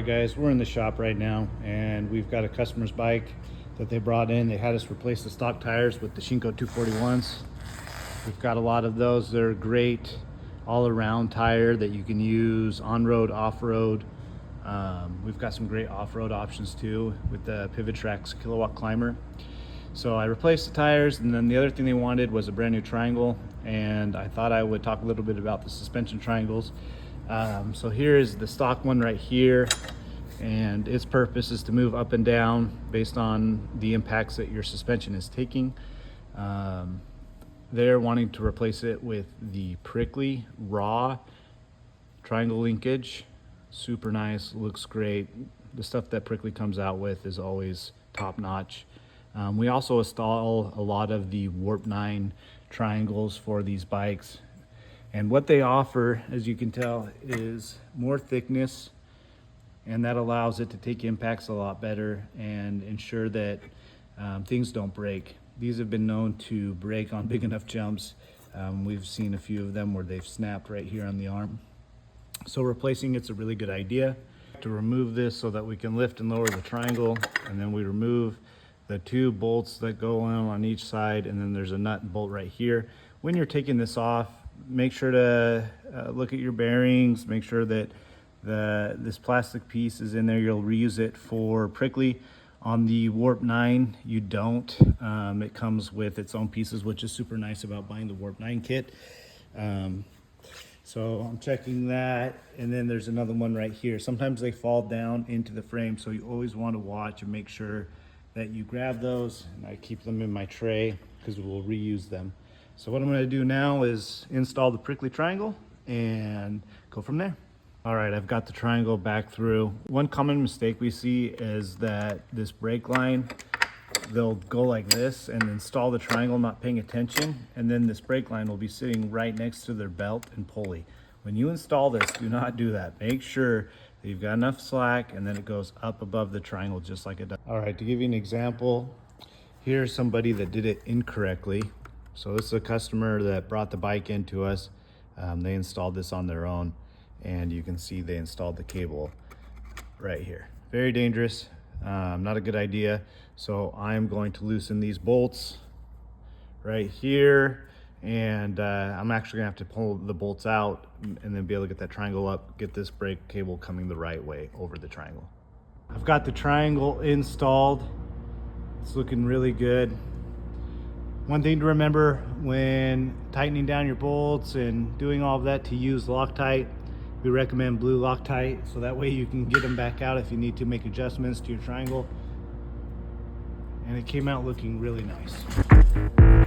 right, guys, we're in the shop right now and we've got a customer's bike that they brought in. They had us replace the stock tires with the Shinko 241s. We've got a lot of those. They're a great all-around tire that you can use on-road, off-road. We've got some great off-road options too with the Pivot Trax Kilowatt Climber. So I replaced the tires, and then the other thing they wanted was a brand new triangle, and I thought I would talk a little bit about the suspension triangles. So here is the stock one right here, and its purpose is to move up and down based on the impacts that your suspension is taking. They're wanting to replace it with the Prickly Raw triangle linkage. Super nice, looks great. The stuff that Prickly comes out with is always top notch. We also install a lot of the Warp 9 triangles for these bikes. And what they offer, as you can tell, is more thickness, and that allows it to take impacts a lot better and ensure that things don't break. These have been known to break on big enough jumps. We've seen a few of them where they've snapped right here on the arm. So replacing it's a really good idea. To remove this so that we can lift and lower the triangle, and then we remove the two bolts that go on each side, and then there's a nut and bolt right here. When you're taking this off, make sure to look at your bearings, make sure that this plastic piece is in there. You'll reuse it for Prickly. On the Warp 9, you don't. It comes with its own pieces, which is super nice about buying the Warp 9 kit. So I'm checking that, and then there's another one right here. Sometimes they fall down into the frame, so you always want to watch and make sure that you grab those, and I keep them in my tray because we'll reuse them. So what I'm going to do now is install the Prickly triangle and go from there. All right, I've got the triangle back through. One common mistake we see is that this brake line, they'll go like this and install the triangle not paying attention, and then this brake line will be sitting right next to their belt and pulley. When you install this, do not do that. Make sure that you've got enough slack, and then it goes up above the triangle just like it does. All right, to give you an example, here's somebody that did it incorrectly. So this is a customer that brought the bike into us. They installed this on their own, and you can see they installed the cable right here. Very dangerous, not a good idea. So I'm going to loosen these bolts right here, and I'm actually gonna have to pull the bolts out and then be able to get that triangle up, get this brake cable coming the right way over the triangle. I've got the triangle installed. It's looking really good. One thing to remember when tightening down your bolts and doing all of that, to use Loctite. We recommend blue Loctite, so that way you can get them back out if you need to make adjustments to your triangle. And it came out looking really nice.